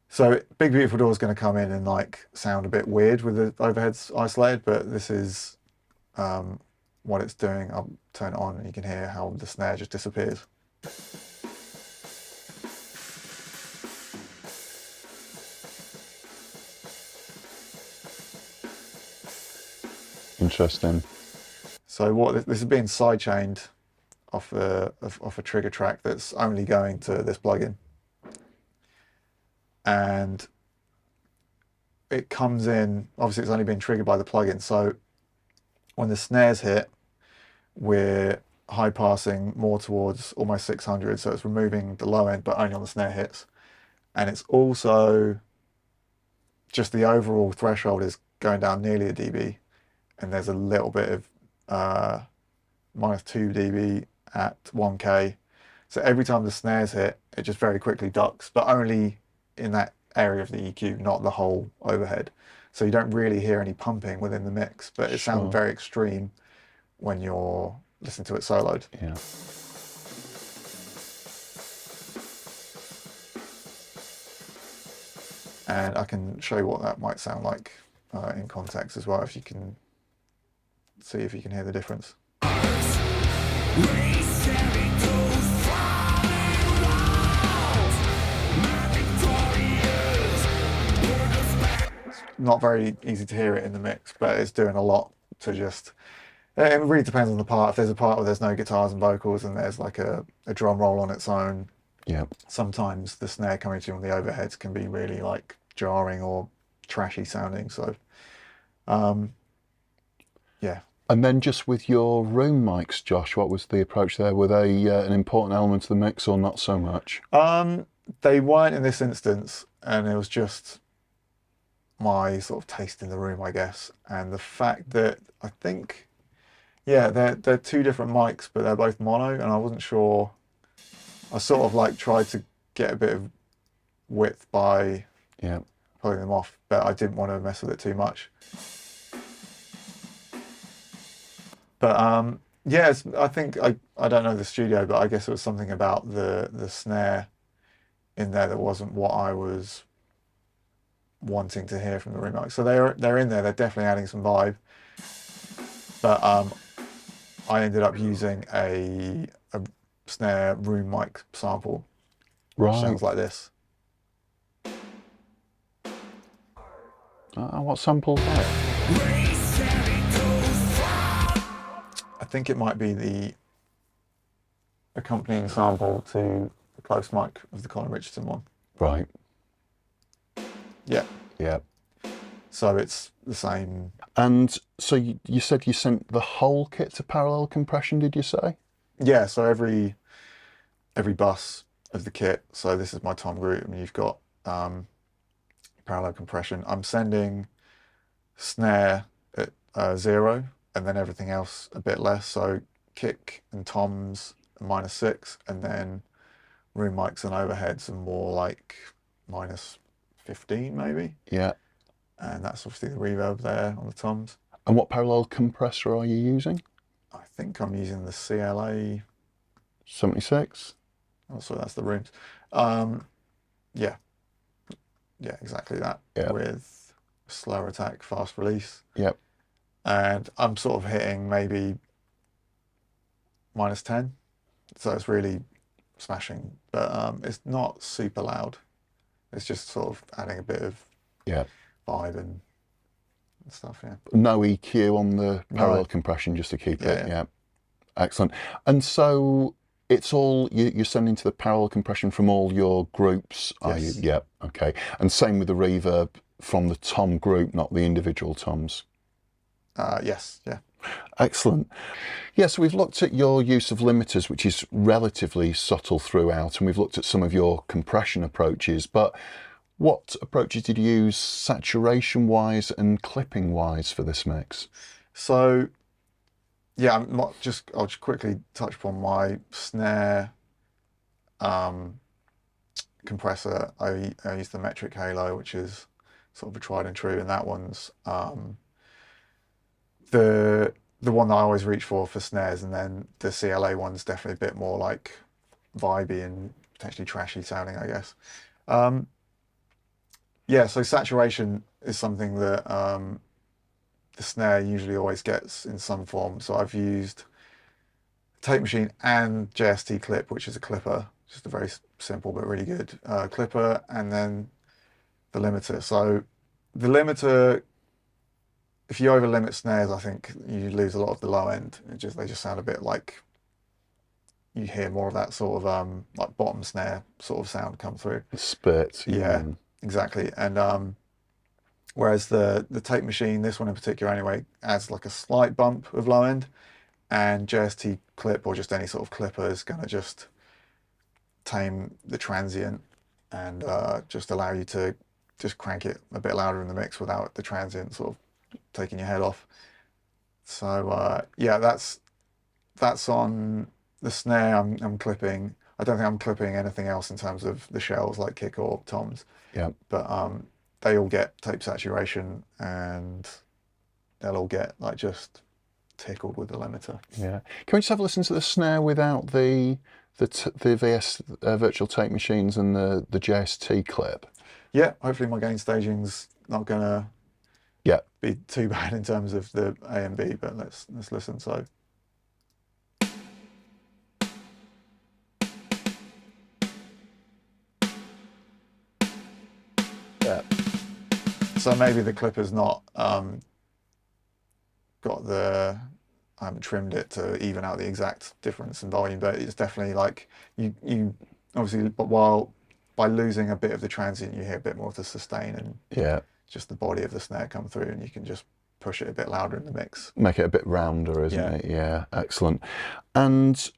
So Big Beautiful Door is going to come in and like sound a bit weird with the overheads isolated, but this is what it's doing. I'll turn it on and you can hear how the snare just disappears. Interesting. So what this is being sidechained off a trigger track that's only going to this plugin, and it comes in. Obviously, it's only been triggered by the plugin. So when the snares hit, we're high passing more towards almost 600. So it's removing the low end, but only on the snare hits, and it's also just the overall threshold is going down nearly a dB. And there's a little bit of minus 2 dB at 1K. So every time the snares hit, it just very quickly ducks, but only in that area of the EQ, not the whole overhead. So you don't really hear any pumping within the mix, but it sounds very extreme when you're listening to it soloed. Yeah. And I can show you what that might sound like in context as well, if you can see if you can hear the difference. It's not very easy to hear it in the mix, but it's doing a lot to just... It really depends on the part. If there's a part where there's no guitars and vocals and there's like a drum roll on its own, Yeah. sometimes the snare coming to you on the overheads can be really like jarring or trashy sounding. So yeah. And then just with your room mics, Josh, what was the approach there? Were they an important element of the mix or not so much? They weren't in this instance, and it was just my sort of taste in the room, I guess. And the fact that I think, yeah, they're two different mics, but they're both mono, and I wasn't sure. I sort of like tried to get a bit of width by pulling them off, but I didn't want to mess with it too much. But yeah, I think I don't know the studio, but I guess it was something about the snare in there that wasn't what I was wanting to hear from the room mic. So they're in there. They're definitely adding some vibe. But I ended up using a snare room mic sample, which sounds like this. What sample is that? think it might be the accompanying sample to the close mic of the Colin Richardson one. Right. Yeah. Yeah. So it's the same. And so you said you sent the whole kit to parallel compression, did you say? Yeah, so every bus of the kit, so this is my tom group, and you've got parallel compression. I'm sending snare at 0, and then everything else a bit less, so kick and toms -6, and then room mics and overheads are more like -15 maybe. Yeah. And that's obviously the reverb there on the toms. And what parallel compressor are you using? I think I'm using the CLA 76? Oh, so that's the rooms. Yeah, exactly that. Yeah. With slow attack, fast release. Yep. And I'm sort of hitting maybe -10, so it's really smashing. But it's not super loud. It's just sort of adding a bit of vibe and stuff. Yeah. No EQ on the parallel No. compression, just to keep Yeah, it. yeah. Yeah. Excellent. And so it's all you're sending to the parallel compression from all your groups, are you? Yes. Yeah. Okay. And same with the reverb from the tom group, not the individual toms. Yes. Yeah. Excellent. Yeah, so we've looked at your use of limiters, which is relatively subtle throughout, and we've looked at some of your compression approaches, but what approaches did you use saturation-wise and clipping-wise for this mix? So, yeah, I'll just quickly touch upon my snare compressor. I use the metric halo, which is sort of a tried and true, and that one's the one that I always reach for snares, and then the CLA one's definitely a bit more like vibey and potentially trashy sounding, I guess. Yeah, so saturation is something that the snare usually always gets in some form. So I've used tape machine and JST clip, which is a clipper, just a very simple but really good clipper, and then the limiter. So the limiter, if you over limit snares, I think you lose a lot of the low end. They just sound a bit like you hear more of that sort of like bottom snare sort of sound come through. Spit. Yeah, exactly. And whereas the tape machine, this one in particular anyway, adds like a slight bump of low end, and JST clip or just any sort of clipper is going to just tame the transient and just allow you to just crank it a bit louder in the mix without the transient sort of taking your head off. So yeah, that's on the snare. I'm clipping. I don't think I'm clipping anything else in terms of the shells like kick or toms. Yeah. But they all get tape saturation, and they'll all get like just tickled with the limiter. Yeah. Can we just have a listen to the snare without the VS virtual tape machines and the JST clip? Yeah. Hopefully my gain staging's not gonna be too bad in terms of the A and B, but let's listen. So. Yeah. So maybe the clipper's not got the, I haven't trimmed it to even out the exact difference in volume, but it's definitely like you obviously, but by losing a bit of the transient, you hear a bit more of the sustain and just the body of the snare come through, and you can just push it a bit louder in the mix. Make it a bit rounder, isn't it? Yeah, excellent. And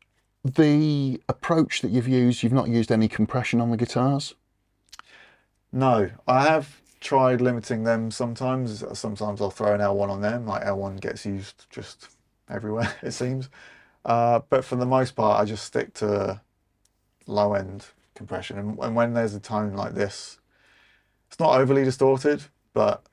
the approach that you've not used any compression on the guitars? No, I have tried limiting them sometimes. Sometimes I'll throw an L1 on them, like L1 gets used just everywhere, it seems. But for the most part, I just stick to low end compression. And when there's a tone like this, it's not overly distorted, but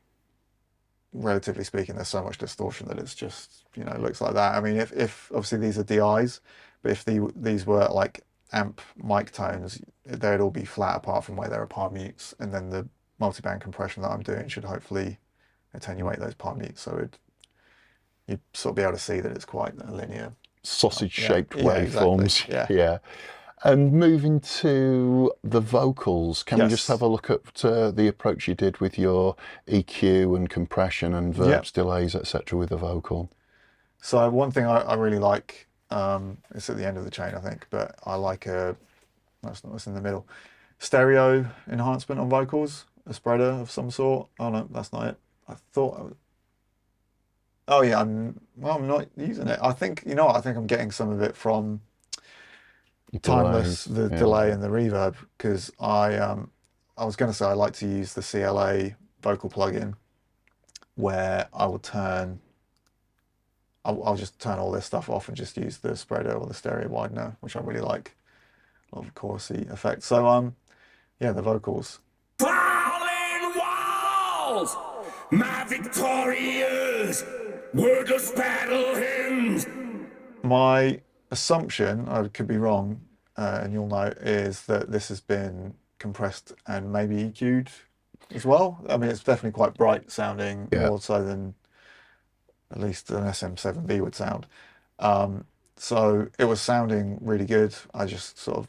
relatively speaking, there's so much distortion that it's just, looks like that. I mean, if obviously these are DIs, but if these were like amp mic tones, they'd all be flat apart from where there are palm mutes, and then the multiband compression that I'm doing should hopefully attenuate those palm mutes, so you'd sort of be able to see that it's quite a linear sausage-shaped waveforms. Exactly. Yeah. And moving to the vocals, can we just have a look at the approach you did with your EQ and compression and verbs, delays, etc. with the vocal? So one thing I really like, it's at the end of the chain, I think, but I like that's not, it's in the middle, stereo enhancement on vocals, a spreader of some sort. Oh no, that's not it. I thought, oh yeah, I'm not using it. I think, you know what, I think I'm getting some of it from Your Timeless, delays. the Yeah. delay and the reverb, because I was going to say I like to use the CLA vocal plugin where I'll just turn all this stuff off and just use the spreader or the stereo widener, which I really like. A lot of chorusy effects. So yeah, the vocals. Falling walls, my victorious wordless battle hymns. My assumption, I could be wrong, and you'll know, is that this has been compressed and maybe EQ'd as well. I mean, it's definitely quite bright sounding, Yeah. more so than at least an SM7B would sound. So it was sounding really good. I just sort of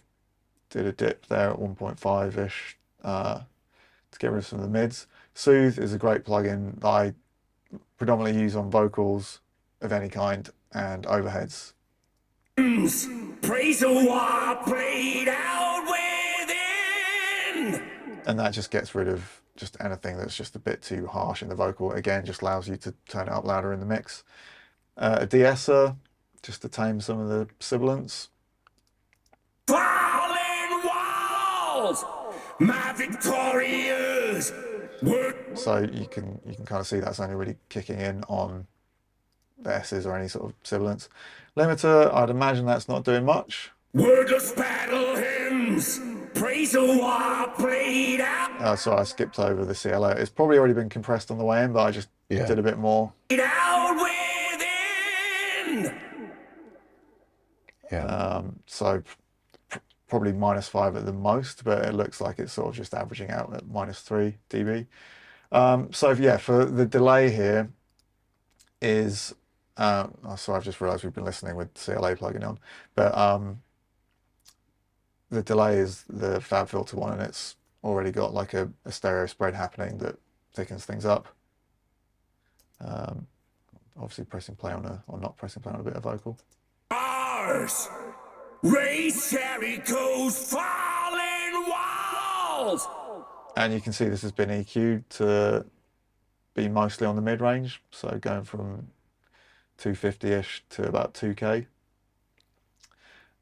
did a dip there at 1.5-ish to get rid of some of the mids. Soothe is a great plugin that I predominantly use on vocals of any kind and overheads. Praise the war played out within. And that just gets rid of just anything that's just a bit too harsh in the vocal. Again, just allows you to turn it up louder in the mix. A de-esser, just to tame some of the sibilants. Falling walls, my victorious word. So you can kind of see that's only really kicking in on the S's or any sort of sibilants. Limiter, I'd imagine that's not doing much. Wordless battle hymns. Praise the war played out. So I skipped over the CLO. It's probably already been compressed on the way in, but I just did a bit more. Out within. Yeah. So probably -5 at the most, but it looks like it's sort of just averaging out at -3 dB. So yeah, for the delay here is, so I've just realized we've been listening with CLA plugin on, but the delay is the FabFilter one, and it's already got like a stereo spread happening that thickens things up. Obviously pressing play on or not pressing play on a bit of vocal. Ours. Raise Jericho's fallen walls. And you can see this has been EQ'd to be mostly on the mid-range, so going from 250-ish to about 2K.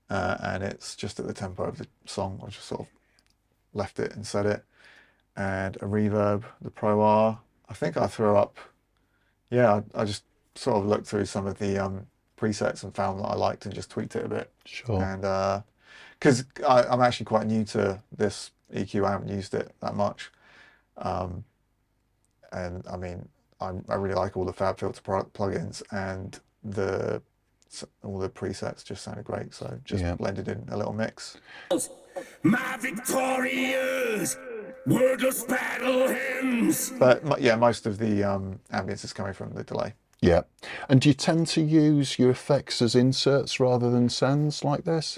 And it's just at the tempo of the song. I just sort of left it and set it. And a reverb, the Pro R. I think I threw up, yeah, I just sort of looked through some of the presets and found that I liked and just tweaked it a bit. Sure. And because I'm actually quite new to this EQ, I haven't used it that much. And I mean, I really like all the FabFilter plugins, and all the presets just sounded great, so just blended in a little mix. My victorious wordless battle hymns. But yeah, most of the ambience is coming from the delay. Yeah. And do you tend to use your effects as inserts rather than sends like this?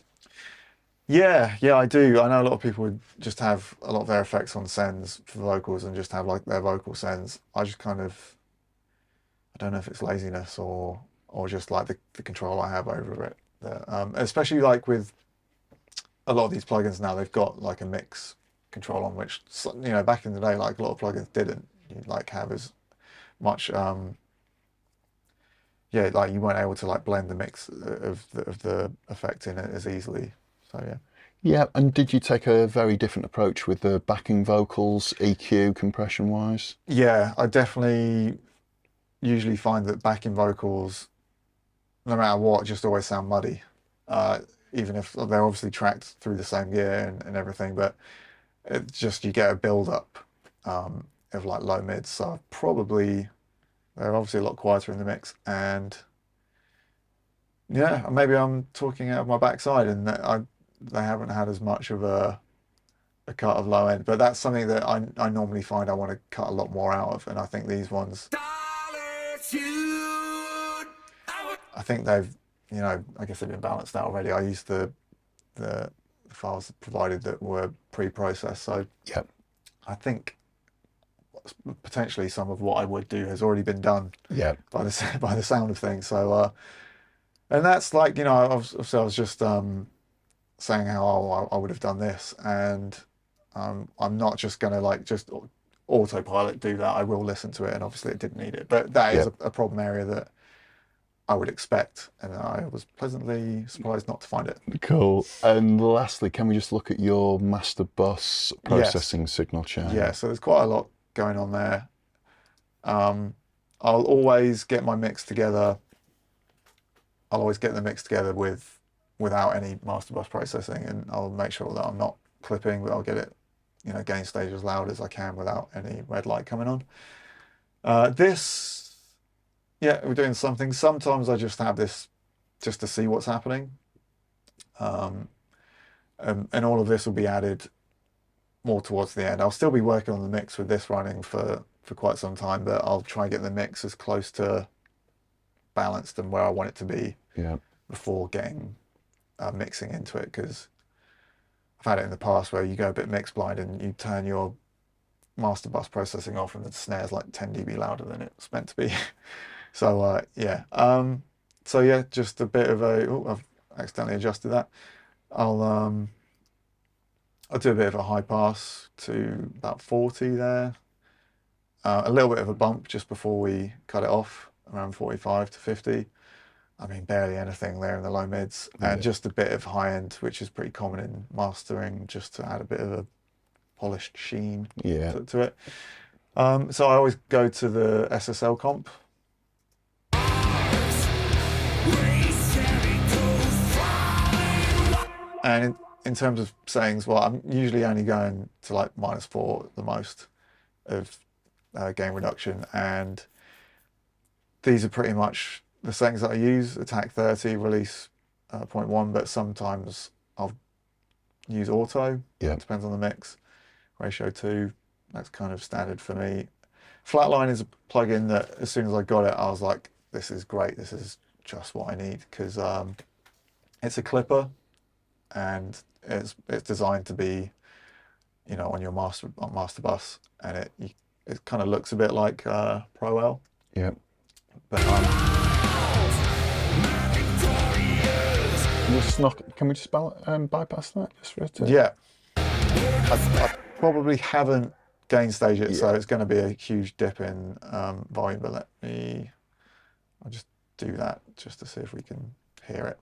Yeah, I do. I know a lot of people would just have a lot of their effects on sends for vocals and just have like their vocal sends. I just kind of, I don't know if it's laziness or just like the control I have over it. Especially like with a lot of these plugins now, they've got like a mix control on, which, you know, back in the day, like a lot of plugins didn't. You'd like have as much, yeah, like you weren't able to like blend the mix of the effect in it as easily. So yeah. Yeah, and did you take a very different approach with the backing vocals, EQ, compression wise? Yeah, I definitely usually find that backing vocals, no matter what, just always sound muddy. Even if they're obviously tracked through the same gear and everything, but it's just, you get a build up of like low mids. So probably they're obviously a lot quieter in the mix, and yeah, maybe I'm talking out of my backside and they haven't had as much of a cut of low end, but that's something that I normally find I want to cut a lot more out of, and I think these ones, I think they've, you know, I guess they've been balanced out already. I used the files provided that were pre-processed, so yeah, I think potentially some of what I would do has already been done Yeah. by the sound of things. So and that's like, you know, I was just saying how I would have done this, and I'm not just going to like just autopilot do that. I will listen to it, and obviously it didn't need it, but that is a problem area that I would expect, and I was pleasantly surprised not to find it. Cool. And lastly, can we just look at your master bus processing signal chain? Yeah, so there's quite a lot going on there. I'll always get my mix together. I'll always get the mix together without any master bus processing, and I'll make sure that I'm not clipping, but I'll get it, you know, gain stage as loud as I can without any red light coming on. Yeah, we're doing something. Sometimes I just have this just to see what's happening. And all of this will be added more towards the end. I'll still be working on the mix with this running for quite some time, but I'll try and get the mix as close to balanced and where I want it to be before getting mixing into it, because I've had it in the past where you go a bit mix blind and you turn your master bus processing off and the snare's like 10 dB louder than it's meant to be. So yeah, just a bit of a, I've accidentally adjusted that. I'll do a bit of a high pass to about 40 there. A little bit of a bump just before we cut it off, around 45 to 50. I mean, barely anything there in the low mids, and just a bit of high end, which is pretty common in mastering, just to add a bit of a polished sheen to it. So I always go to the SSL comp. And in terms of settings, well, I'm usually only going to like -4 the most of gain reduction, and these are pretty much the settings that I use. Attack 30, release 0.1, but sometimes I'll use auto. Yeah. It depends on the mix. Ratio 2, that's kind of standard for me. Flatline is a plugin that as soon as I got it, I was like, this is great. This is just what I need, because it's a clipper, and it's designed to be, you know, on your master bus, and it kind of looks a bit like Pro L. Yeah. But can we just bypass that just for a second? yeah, I probably haven't gain stage it, so it's going to be a huge dip in volume. But I'll just do that just to see if we can hear it.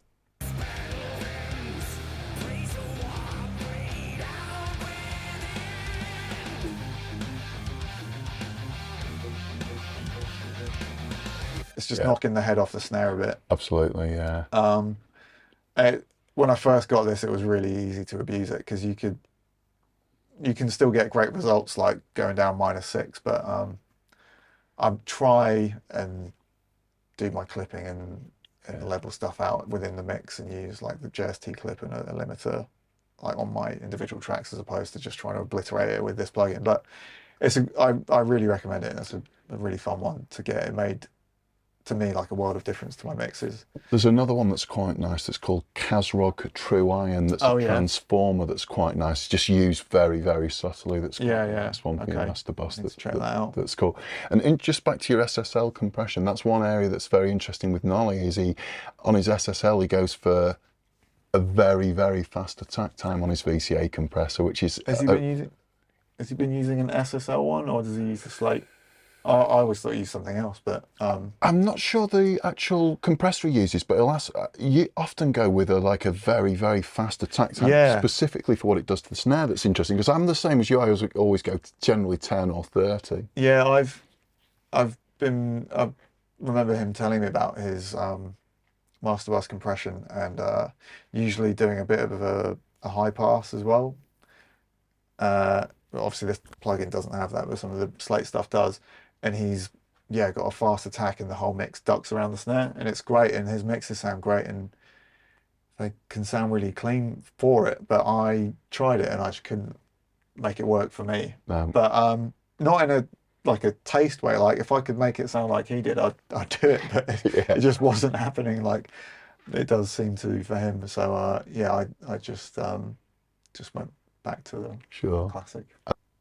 It's just knocking the head off the snare a bit. Absolutely, yeah. When I first got this, it was really easy to abuse it, because you can still get great results like going down -6, but I try and do my clipping and level stuff out within the mix and use like the JST clip and a limiter like on my individual tracks, as opposed to just trying to obliterate it with this plugin. But I really recommend it. It's a really fun one to get. It made, to me, like a world of difference to my mixes. There's another one that's quite nice that's called Kazrog True Iron, that's a transformer that's quite nice, just used very, very subtly. That's quite nice one for your master bus. Check that out. That's cool. And just back to your SSL compression, that's one area that's very interesting with Nolly, is on his SSL he goes for a very, very fast attack time on his VCA compressor, which is... Has he been using an SSL one, or does he use the Slate? I always thought he used something else, but... I'm not sure the actual compressor he uses, but you often go with a very, very fast attack time, specifically for what it does to the snare. That's interesting, because I'm the same as you. I always go generally 10 or 30. Yeah, I remember him telling me about his master bus compression, and usually doing a bit of a high pass as well. But obviously this plugin doesn't have that, but some of the Slate stuff does. And he's got a fast attack, and the whole mix ducks around the snare, and it's great, and his mixes sound great, and they can sound really clean for it. But I tried it and I just couldn't make it work for me. But not in a taste way. Like if I could make it sound like he did, I'd do it, but it just wasn't happening like it does seem to for him. So I just went back to the classic.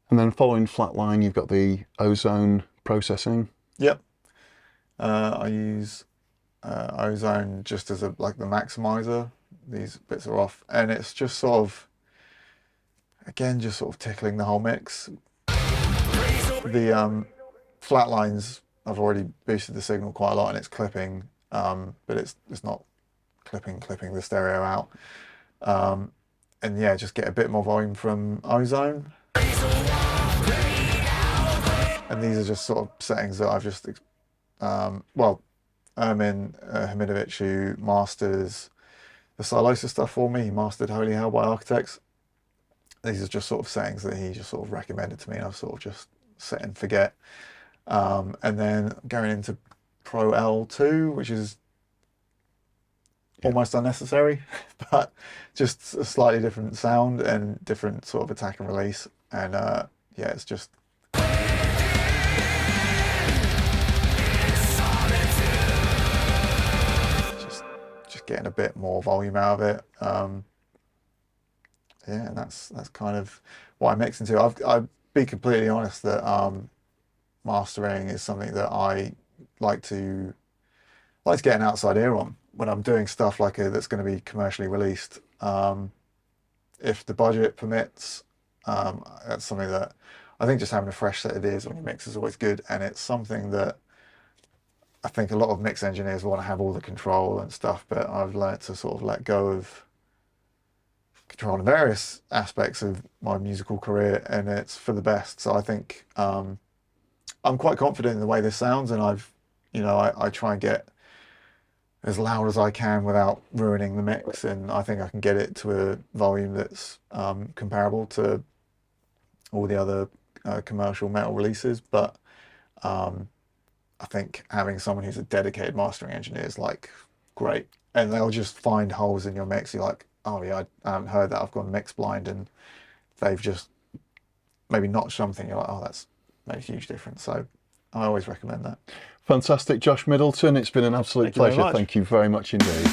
And then following flatline, you've got the ozone processing. Yep. I use ozone just as like the maximizer. These bits are off, and it's just sort of, again, just sort of tickling the whole mix. The flatlines, I've already boosted the signal quite a lot, and it's clipping, but it's not clipping the stereo out. And yeah, just get a bit more volume from ozone. And these are just sort of settings that I've just, well, Ermin Hamidovic, who masters the Silosa stuff for me, he mastered Holy Hell by Architects. These are just sort of settings that he just sort of recommended to me, and I've sort of just set and forget. And then going into Pro L2, which is almost unnecessary, but just a slightly different sound and different sort of attack and release. And yeah, it's just getting a bit more volume out of it. Yeah, and that's kind of what I mix into. I'll be completely honest that mastering is something that I like to get an outside ear on when I'm doing stuff like that's going to be commercially released. If the budget permits, that's something that I think just having a fresh set of ears on your mix is always good, and it's something that I think a lot of mix engineers want to have all the control and stuff, but I've learned to sort of let go of control in various aspects of my musical career, and it's for the best. So I think I'm quite confident in the way this sounds, and I try and get as loud as I can without ruining the mix, and I think I can get it to a volume that's comparable to all the other commercial metal releases. But I think having someone who's a dedicated mastering engineer is like great, and they'll just find holes in your mix. You're like, oh yeah, I haven't heard that. I've gone mix blind, and they've just maybe notched something. You're like, oh, that's made a huge difference. So I always recommend that. Fantastic, Josh Middleton. It's been an absolute pleasure. Thank you very much indeed.